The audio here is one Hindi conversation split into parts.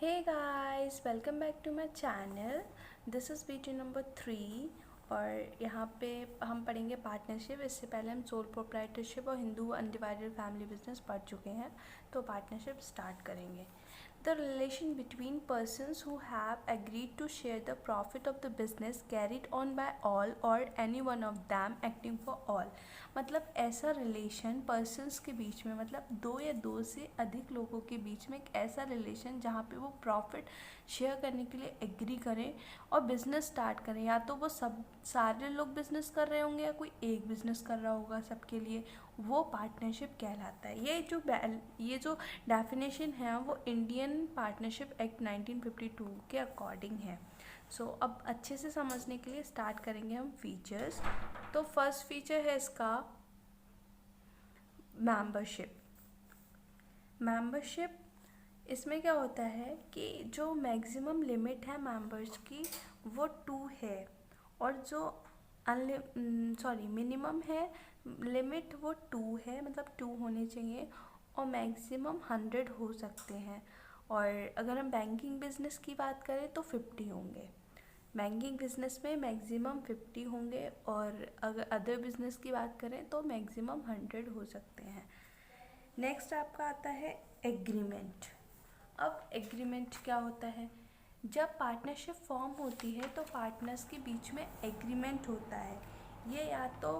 Hey guys, welcome back to my channel. This is video number 3 और यहाँ पे हम पढ़ेंगे पार्टनरशिप। इससे पहले हम सोल प्रोप्राइटरशिप और हिंदू अनडिवाइडेड फैमिली बिजनेस पढ़ चुके हैं, तो पार्टनरशिप स्टार्ट करेंगे। The relation between persons who have agreed to share the profit of the business carried on by all or any one of them acting for all। मतलब ऐसा रिलेशन पर्सन्स के बीच में, मतलब दो या दो से अधिक लोगों के बीच में एक ऐसा रिलेशन जहाँ पे वो प्रॉफिट शेयर करने के लिए एग्री करें और बिजनेस स्टार्ट करें। या तो वो सब सारे लोग बिजनेस कर रहे होंगे या कोई एक बिजनेस कर रहा होगा सबके लिए, वो पार्टनरशिप कहलाता है। ये जो डेफिनेशन है वो इंडियन पार्टनरशिप एक्ट 1952 के अकॉर्डिंग है। सो अब अच्छे से समझने के लिए स्टार्ट करेंगे हम फीचर्स। तो फर्स्ट फीचर है इसका मेंबरशिप। इसमें क्या होता है कि जो मैक्सिमम लिमिट है मेंबर्स की वो 2 है, और जो मिनिमम है लिमिट वो 2 है, मतलब 2 होने चाहिए, और मैक्सिमम 100 हो सकते हैं। और अगर हम बैंकिंग बिजनेस की बात करें तो 50 होंगे। बैंकिंग बिजनेस में मैक्सिमम 50 होंगे, और अगर अदर बिजनेस की बात करें तो मैक्सिमम 100 हो सकते हैं। नेक्स्ट आपका आता है एग्रीमेंट। अब एग्रीमेंट क्या होता है? जब पार्टनरशिप फॉर्म होती है तो पार्टनर्स के बीच में एग्रीमेंट होता है। ये या तो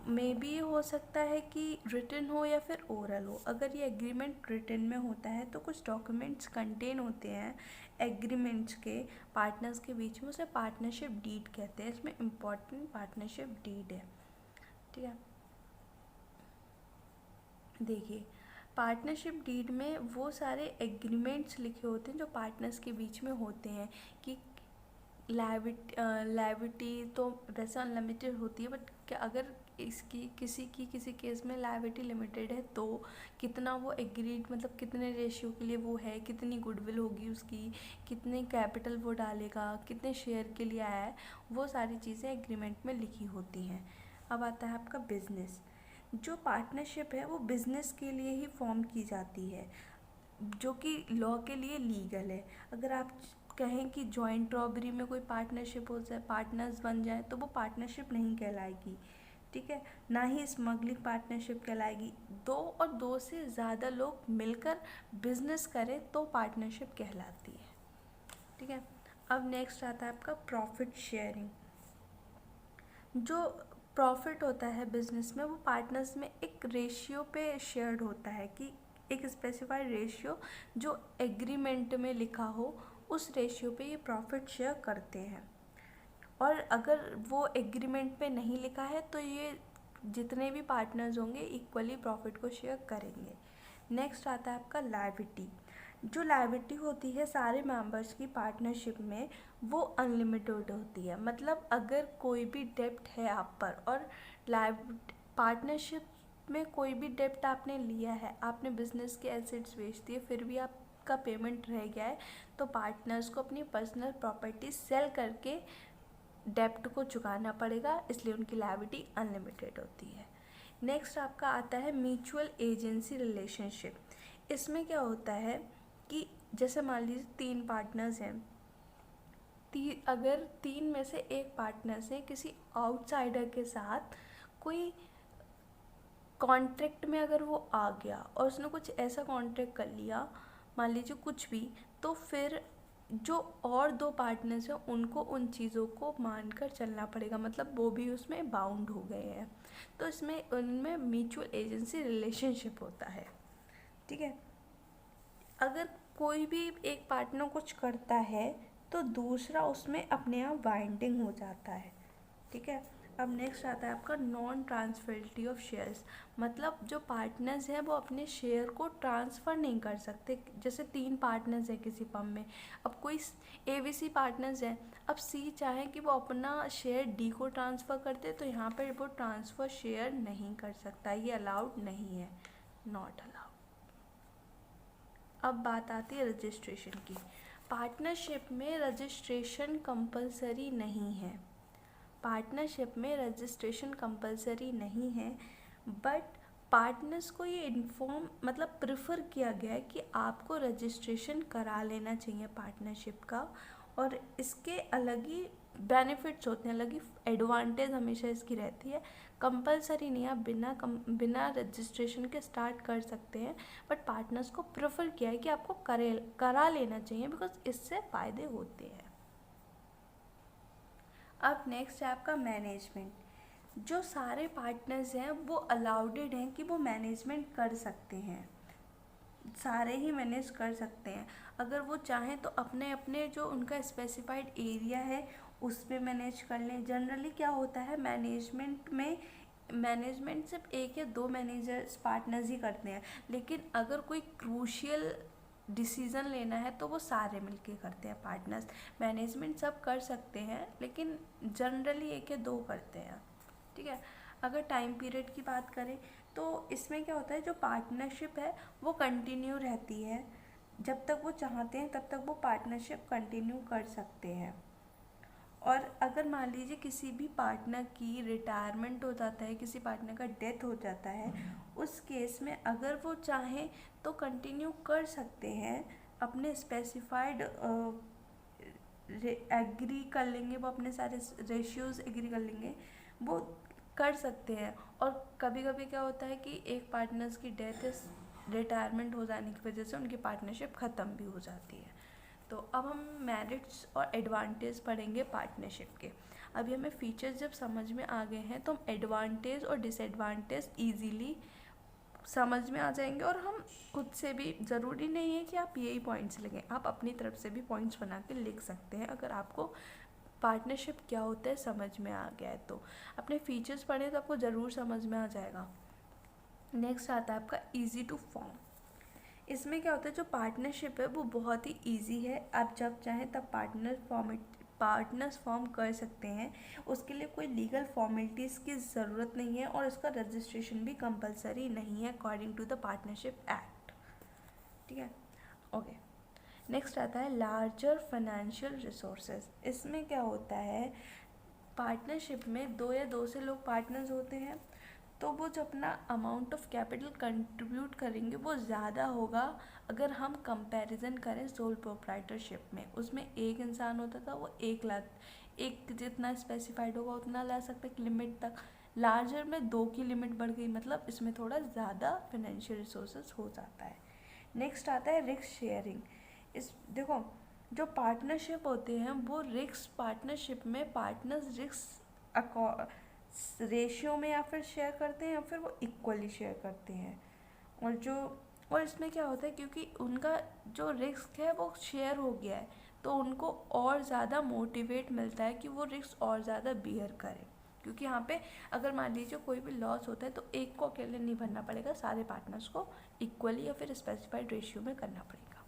मे बी हो सकता है कि रिटन हो या फिर ओरल हो। अगर ये एग्रीमेंट रिटन में होता है तो कुछ डॉक्यूमेंट्स कंटेन होते हैं एग्रीमेंट्स के पार्टनर्स के बीच में, उसे पार्टनरशिप डीड कहते हैं। इसमें इम्पॉर्टेंट पार्टनरशिप डीड है, ठीक है। देखिए, पार्टनरशिप डीड में वो सारे एग्रीमेंट्स लिखे होते हैं जो पार्टनर्स के बीच में होते हैं कि लायबिलिटी तो वैसे अनलिमिटेड होती है, बट क्या अगर इसकी किसी केस में लायबिलिटी लिमिटेड है तो कितना वो एग्रीड, मतलब कितने रेशियो के लिए वो है, कितनी गुडविल होगी उसकी, कितने कैपिटल वो डालेगा, कितने शेयर के लिए आया है, वो सारी चीज़ें एग्रीमेंट में लिखी होती हैं। अब आता है आपका बिजनेस। जो पार्टनरशिप है वो बिजनेस के लिए ही फॉर्म की जाती है, जो कि लॉ के लिए लीगल है। अगर आप कहें कि जॉइंट रॉबरी में कोई पार्टनरशिप हो जाए, पार्टनर्स बन जाए, तो वो पार्टनरशिप नहीं कहलाएगी, ठीक है। ना ही स्मगलिंग पार्टनरशिप कहलाएगी। 2 और 2 से ज़्यादा लोग मिलकर बिजनेस करें तो पार्टनरशिप कहलाती है, ठीक है। अब नेक्स्ट आता है आपका प्रॉफिट शेयरिंग। जो प्रॉफिट होता है बिजनेस में वो पार्टनर्स में एक रेशियो पे शेयर्ड होता है, कि एक स्पेसिफाइड रेशियो जो एग्रीमेंट में लिखा हो उस रेशियो पे ये प्रॉफिट शेयर करते हैं। और अगर वो एग्रीमेंट पे नहीं लिखा है तो ये जितने भी पार्टनर्स होंगे इक्वली प्रॉफिट को शेयर करेंगे। नेक्स्ट आता है आपका लायबिलिटी। जो लायबिलिटी होती है सारे मेंबर्स की पार्टनरशिप में वो अनलिमिटेड होती है। मतलब अगर कोई भी डेब्ट है आप पर और पार्टनरशिप में कोई भी डेब्ट आपने लिया है, आपने बिजनेस के एसेट्स बेच दिए, फिर भी आपका पेमेंट रह गया है, तो पार्टनर्स को अपनी पर्सनल प्रॉपर्टी सेल करके डेब्ट को चुकाना पड़ेगा, इसलिए उनकी लायबिलिटी अनलिमिटेड होती है। नेक्स्ट आपका आता है म्यूचुअल एजेंसी रिलेशनशिप। इसमें क्या होता है कि जैसे मान लीजिए 3 पार्टनर्स हैं, अगर 3 में से एक पार्टनर से किसी आउटसाइडर के साथ कोई कॉन्ट्रैक्ट में अगर वो आ गया और उसने कुछ ऐसा कॉन्ट्रैक्ट कर लिया, मान लीजिए कुछ भी, तो फिर जो और 2 पार्टनर्स हैं उनको उन चीज़ों को मानकर चलना पड़ेगा, मतलब वो भी उसमें बाउंड हो गए हैं। तो इसमें उनमें म्यूचुअल एजेंसी रिलेशनशिप होता है, ठीक है। अगर कोई भी एक पार्टनर कुछ करता है तो दूसरा उसमें अपने आप बाइंडिंग हो जाता है, ठीक है। अब नेक्स्ट आता है आपका नॉन ट्रांसफरेबिलिटी ऑफ शेयर्स। मतलब जो पार्टनर्स हैं वो अपने शेयर को ट्रांसफ़र नहीं कर सकते। जैसे 3 पार्टनर्स हैं किसी फर्म में, अब कोई ABC पार्टनर्स हैं, अब C चाहे कि वो अपना शेयर D को ट्रांसफ़र कर दे, तो यहाँ पर वो ट्रांसफ़र शेयर नहीं कर सकता, ये अलाउड नहीं है, नॉट अलाउड। अब बात आती है रजिस्ट्रेशन की। पार्टनरशिप में रजिस्ट्रेशन कंपलसरी नहीं है। पार्टनरशिप में रजिस्ट्रेशन कंपलसरी नहीं है, बट पार्टनर्स को ये इन्फॉर्म मतलब प्रेफर किया गया है कि आपको रजिस्ट्रेशन करा लेना चाहिए पार्टनरशिप का, और इसके अलग ही बेनिफिट्स होते हैं, अलग ही एडवांटेज हमेशा इसकी रहती है। कंपलसरी नहीं, आप बिना रजिस्ट्रेशन के स्टार्ट कर सकते हैं, बट पार्टनर्स को प्रेफर किया है कि आपको करा लेना चाहिए, बिकॉज इससे फ़ायदे होते हैं। अब नेक्स्ट है आपका मैनेजमेंट। जो सारे पार्टनर्स हैं वो अलाउडेड हैं कि वो मैनेजमेंट कर सकते हैं, सारे ही मैनेज कर सकते हैं। अगर वो चाहें तो अपने अपने जो उनका स्पेसिफाइड एरिया है उस पर मैनेज कर लें। जनरली क्या होता है मैनेजमेंट में, मैनेजमेंट सिर्फ एक या दो मैनेजर्स पार्टनर्स ही करते हैं, लेकिन अगर कोई क्रूशियल डिसीज़न लेना है तो वो सारे मिलके करते हैं पार्टनर्स। मैनेजमेंट सब कर सकते हैं लेकिन जनरली एक या दो करते हैं, ठीक है। अगर टाइम पीरियड की बात करें तो इसमें क्या होता है, जो पार्टनरशिप है वो कंटिन्यू रहती है, जब तक वो चाहते हैं तब तक वो पार्टनरशिप कंटिन्यू कर सकते हैं। और अगर मान लीजिए किसी भी पार्टनर की रिटायरमेंट हो जाता है, किसी पार्टनर का डेथ हो जाता है, उस केस में अगर वो चाहें तो कंटिन्यू कर सकते हैं, अपने स्पेसिफाइड एग्री कर लेंगे, वो अपने सारे रेशियोज़ एग्री कर लेंगे, वो कर सकते हैं। और कभी कभी क्या होता है कि एक पार्टनर्स की डेथ रिटायरमेंट हो जाने की वजह से उनकी पार्टनरशिप ख़त्म भी हो जाती है। तो अब हम मेरिट्स और एडवांटेज पढ़ेंगे पार्टनरशिप के। अभी हमें फीचर्स जब समझ में आ गए हैं तो हम एडवांटेज और डिसएडवांटेज ईजीली समझ में आ जाएंगे, और हम खुद से भी, ज़रूरी नहीं है कि आप यही पॉइंट्स लिखें, आप अपनी तरफ से भी पॉइंट्स बना के लिख सकते हैं अगर आपको पार्टनरशिप क्या होता है समझ में आ गया है तो। अपने फीचर्स पढ़ें तो आपको ज़रूर समझ में आ जाएगा। नेक्स्ट आता है आपका ईजी टू फॉर्म। इसमें क्या होता है, जो पार्टनरशिप है वो बहुत ही ईजी है, आप जब चाहें तब पार्टनर्स फॉर्म कर सकते हैं। उसके लिए कोई लीगल फॉर्मेलिटीज़ की ज़रूरत नहीं है, और इसका रजिस्ट्रेशन भी कंपलसरी नहीं है according to the partnership act, ठीक है। ओके, नेक्स्ट आता है लार्जर फाइनेंशियल रिसोर्सेज। इसमें क्या होता है, पार्टनरशिप में दो या दो से लोग पार्टनर्स होते हैं, तो वो जो अपना अमाउंट ऑफ कैपिटल कंट्रीब्यूट करेंगे वो ज़्यादा होगा अगर हम कंपैरिजन करें सोल प्रोप्राइटरशिप में। उसमें एक इंसान होता था, वो 1 लाख, एक जितना स्पेसिफाइड होगा उतना ला सकता है लिमिट तक। लार्जर में 2 की लिमिट बढ़ गई, मतलब इसमें थोड़ा ज़्यादा फाइनेंशियल रिसोर्सेज हो जाता है। नेक्स्ट आता है रिस्क शेयरिंग। इस देखो, जो पार्टनरशिप होते हैं वो रिस्क, पार्टनरशिप में पार्टनर्स रिस्क रेशियो में या फिर शेयर करते हैं या फिर वो इक्वली शेयर करते हैं। और इसमें क्या होता है, क्योंकि उनका जो रिस्क है वो शेयर हो गया है तो उनको और ज़्यादा मोटिवेट मिलता है कि वो रिस्क और ज़्यादा बियर करें, क्योंकि यहाँ पे अगर मान लीजिए कोई भी लॉस होता है तो एक को अकेले नहीं भरना पड़ेगा, सारे पार्टनर्स को इक्वली या फिर स्पेसिफाइड रेशियो में करना पड़ेगा।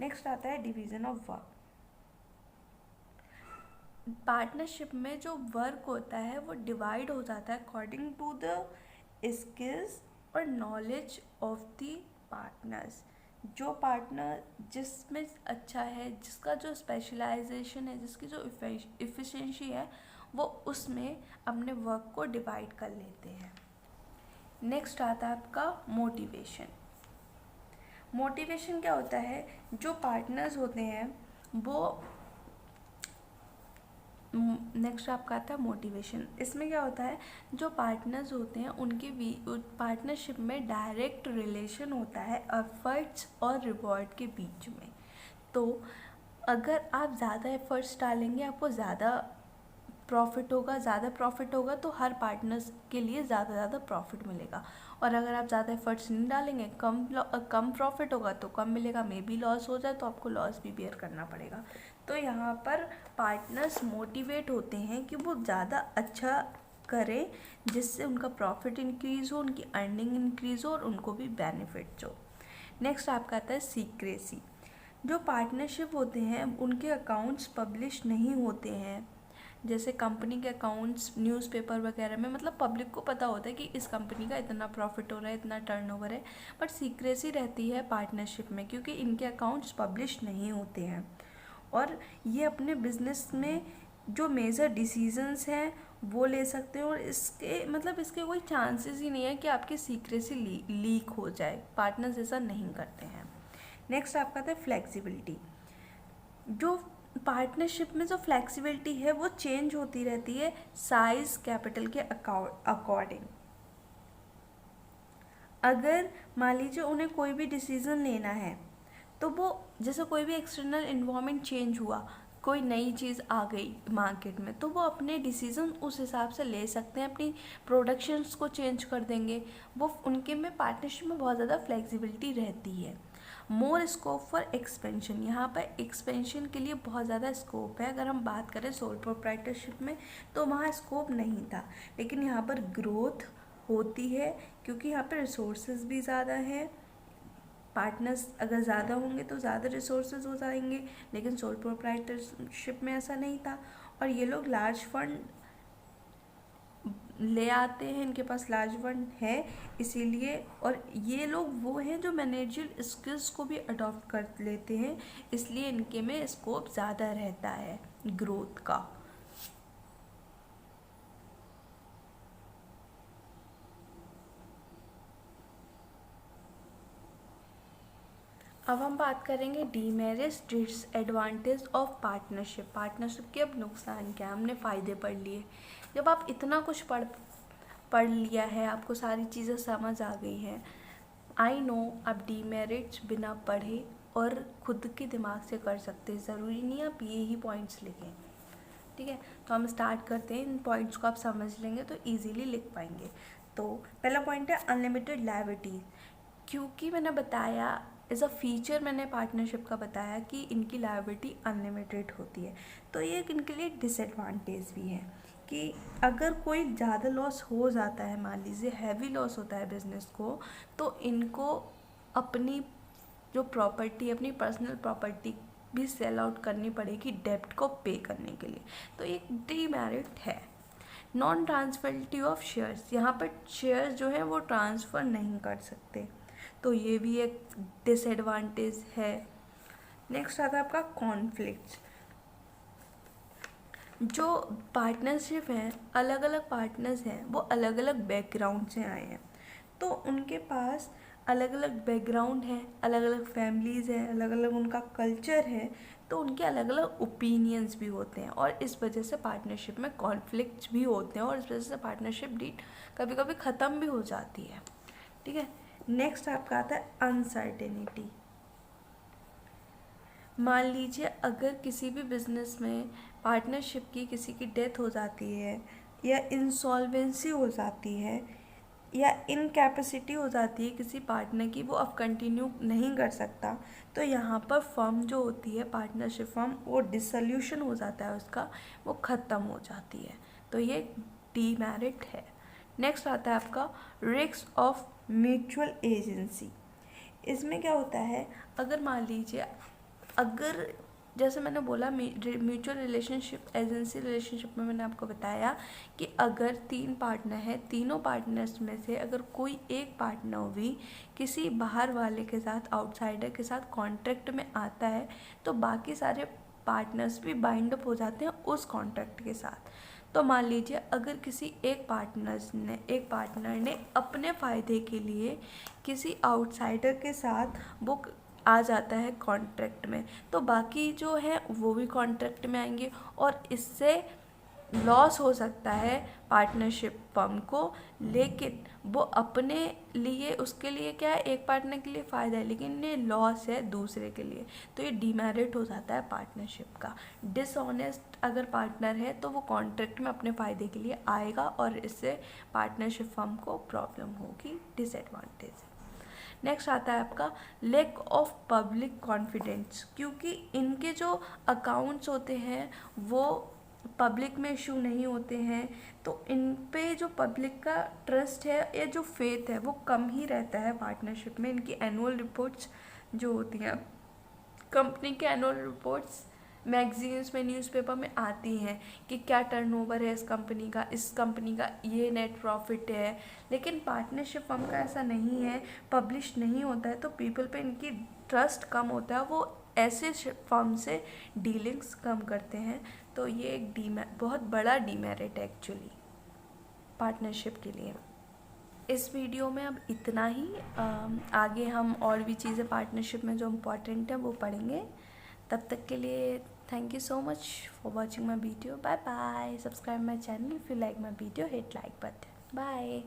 नेक्स्ट आता है डिवीज़न ऑफ वर्क। पार्टनरशिप में जो वर्क होता है वो डिवाइड हो जाता है अकॉर्डिंग टू द स्किल्स और नॉलेज ऑफ द पार्टनर्स। जो पार्टनर जिसमें अच्छा है, जिसका जो स्पेशलाइजेशन है, जिसकी जो इफ़िशिएंसी है, वो उसमें अपने वर्क को डिवाइड कर लेते हैं। नेक्स्ट आता है आपका मोटिवेशन। मोटिवेशन क्या होता है, जो पार्टनर्स होते हैं वो, नेक्स्ट आपका आता है मोटिवेशन। इसमें क्या होता है, जो पार्टनर्स होते हैं उनके पार्टनरशिप में डायरेक्ट रिलेशन होता है एफर्ट्स और रिवॉर्ड के बीच में। तो अगर आप ज़्यादा एफर्ट्स डालेंगे आपको ज़्यादा प्रॉफिट होगा तो हर पार्टनर्स के लिए ज़्यादा प्रॉफिट मिलेगा। और अगर आप ज़्यादा एफर्ट्स नहीं डालेंगे, कम प्रॉफिट होगा तो कम मिलेगा, मे बी लॉस हो जाए तो आपको लॉस भी बेयर करना पड़ेगा। तो यहाँ पर पार्टनर्स मोटिवेट होते हैं कि वो ज़्यादा अच्छा करें, जिससे उनका प्रॉफिट इंक्रीज़ हो, उनकी अर्निंग इंक्रीज़ हो और उनको भी बेनिफिट्स हो। नेक्स्ट आपका आता है सीक्रेसी। जो पार्टनरशिप होते हैं उनके अकाउंट्स पब्लिश नहीं होते हैं, जैसे कंपनी के अकाउंट्स न्यूज़पेपर वगैरह में, मतलब पब्लिक को पता होता है कि इस कंपनी का इतना प्रॉफिट हो रहा है, इतना टर्नओवर है, बट सीक्रेसी रहती है पार्टनरशिप में क्योंकि इनके अकाउंट्स पब्लिश नहीं होते हैं। और ये अपने बिजनेस में जो मेजर डिसीजंस हैं वो ले सकते हैं। और इसके मतलब इसके कोई चांसेस ही नहीं है कि आपकी सीक्रेसी लीक हो जाए, पार्टनर्स ऐसा नहीं करते हैं। नेक्स्ट आपका आता है फ्लेक्सिबिलिटी। जो पार्टनरशिप में जो फ्लेक्सिबिलिटी है वो चेंज होती रहती है साइज कैपिटल के अकॉर्डिंग। अगर मान लीजिए उन्हें कोई भी डिसीज़न लेना है तो वो जैसे कोई भी एक्सटर्नल इन्वायरमेंट चेंज हुआ, कोई नई चीज़ आ गई मार्केट में, तो वो अपने डिसीज़न उस हिसाब से ले सकते हैं, अपनी प्रोडक्शंस को चेंज कर देंगे। वो उनके में पार्टनरशिप में बहुत ज़्यादा फ्लेक्सिबिलिटी रहती है। मोर स्कोप फॉर एक्सपेंशन, यहाँ पर एक्सपेंशन के लिए बहुत ज़्यादा स्कोप है। अगर हम बात करें सोल प्रोप्राइटरशिप में तो वहाँ स्कोप नहीं था, लेकिन यहाँ पर ग्रोथ होती है क्योंकि यहाँ पर रिसोर्सेज भी ज़्यादा हैं। पार्टनर्स अगर ज़्यादा होंगे तो ज़्यादा रिसोर्सेज हो जाएंगे, लेकिन सोल प्रोप्राइटरशिप में ऐसा नहीं था। और ये लोग लार्ज फंड ले आते हैं, इनके पास लार्ज फंड है इसीलिए। और ये लोग वो हैं जो मैनेजरियल स्किल्स को भी अडॉप्ट कर लेते हैं, इसलिए इनके में स्कोप ज़्यादा रहता है ग्रोथ का। अब हम बात करेंगे demerits disadvantage of partnership. Partnership के अब नुकसान क्या है, हमने फ़ायदे पढ़ लिए। जब आप इतना कुछ पढ़ लिया है, आपको सारी चीज़ें समझ आ गई हैं, आई नो आप डीमेरिट्स बिना पढ़े और खुद के दिमाग से कर सकते हैं, ज़रूरी नहीं आप ये ही पॉइंट्स लिखें। ठीक है, तो हम स्टार्ट करते हैं। इन पॉइंट्स को आप समझ लेंगे तो ईजीली लिख पाएंगे। तो पहला पॉइंट है अनलिमिटेड लायबिलिटी। क्योंकि मैंने बताया एज अ फीचर, मैंने पार्टनरशिप का बताया कि इनकी लायबिलिटी अनलिमिटेड होती है, तो ये एक इनके लिए डिसएडवांटेज भी है कि अगर कोई ज़्यादा लॉस हो जाता है, मान लीजिए हैवी लॉस होता है बिजनेस को, तो इनको अपनी जो प्रॉपर्टी, अपनी पर्सनल प्रॉपर्टी भी सेल आउट करनी पड़ेगी डेब्ट को पे करने के लिए, तो एक डीमेरिट है। नॉन ट्रांसफरेबिलिटी ऑफ शेयर्स, यहाँ पर शेयर्स जो है वो ट्रांसफ़र नहीं कर सकते, तो ये भी एक डिसएडवांटेज है। नेक्स्ट आता है आपका कॉन्फ्लिक्ट। जो पार्टनरशिप हैं, अलग अलग पार्टनर्स हैं, वो अलग अलग बैकग्राउंड से आए हैं, तो उनके पास अलग अलग बैकग्राउंड है, अलग अलग फैमिलीज़ हैं, अलग अलग उनका कल्चर है, तो उनके अलग अलग ओपिनियंस भी होते हैं, और इस वजह से पार्टनरशिप में कॉन्फ्लिक्ट्स भी होते हैं, और इस वजह से पार्टनरशिप डील कभी कभी ख़त्म भी हो जाती है। ठीक है, नेक्स्ट आपका आता है अनसर्टेनिटी। मान लीजिए अगर किसी भी बिजनेस में पार्टनरशिप की किसी की डेथ हो जाती है, या इंसॉल्वेंसी हो जाती है, या इनकैपेसिटी हो जाती है किसी पार्टनर की, वो अब कंटिन्यू नहीं कर सकता, तो यहाँ पर फर्म जो होती है पार्टनरशिप फर्म, वो डिसोल्यूशन हो जाता है उसका, वो ख़त्म हो जाती है, तो ये डीमेरिट है। नेक्स्ट आता है आपका रिस्क ऑफ म्यूचुअल एजेंसी। इसमें क्या होता है, अगर मान लीजिए अगर जैसे मैंने बोला म्यूचुअल रिलेशनशिप, एजेंसी रिलेशनशिप में मैंने आपको बताया कि अगर 3 पार्टनर हैं, तीनों पार्टनर्स में से अगर कोई एक पार्टनर भी किसी बाहर वाले के साथ, आउटसाइडर के साथ कॉन्ट्रैक्ट में आता है, तो बाकी सारे पार्टनर्स भी बाइंड अप हो जाते हैं उस कॉन्ट्रैक्ट के साथ। तो मान लीजिए अगर किसी एक पार्टनर ने अपने फ़ायदे के लिए किसी आउटसाइडर के साथ वो आ जाता है कॉन्ट्रैक्ट में, तो बाकी जो है वो भी कॉन्ट्रैक्ट में आएंगे, और इससे लॉस हो सकता है पार्टनरशिप फर्म को, लेकिन वो अपने लिए, उसके लिए क्या है, एक पार्टनर के लिए फ़ायदा है, लेकिन ये लॉस है दूसरे के लिए, तो ये डीमेरिट हो जाता है पार्टनरशिप का। डिसऑनेस्ट अगर पार्टनर है तो वो कॉन्ट्रैक्ट में अपने फ़ायदे के लिए आएगा, और इससे पार्टनरशिप फर्म को प्रॉब्लम होगी, डिसएडवांटेज। नेक्स्ट आता है आपका लैक ऑफ पब्लिक कॉन्फिडेंस। क्योंकि इनके जो अकाउंट्स होते हैं वो पब्लिक में इशू नहीं होते हैं, तो इन पे जो पब्लिक का ट्रस्ट है या जो फेथ है वो कम ही रहता है पार्टनरशिप में। इनकी एनुअल रिपोर्ट्स जो होती हैं, कंपनी के एनुअल रिपोर्ट्स मैगजीन्स में, न्यूज़पेपर में आती हैं कि क्या टर्नओवर है इस कंपनी का ये नेट प्रॉफिट है, लेकिन पार्टनरशिप फर्म का ऐसा नहीं है, पब्लिश नहीं होता है, तो पीपल पे इनकी ट्रस्ट कम होता है, वो ऐसे फर्म से डीलिंग्स कम करते हैं। तो ये एक बहुत बड़ा डीमेरिट है एक्चुअली पार्टनरशिप के लिए। इस वीडियो में अब इतना ही। आगे हम और भी चीज़ें पार्टनरशिप में जो इम्पोर्टेंट है वो पढ़ेंगे। तब तक के लिए thank you so much for watching my video. Bye bye. Subscribe my channel if you like my video, hit like button. Bye.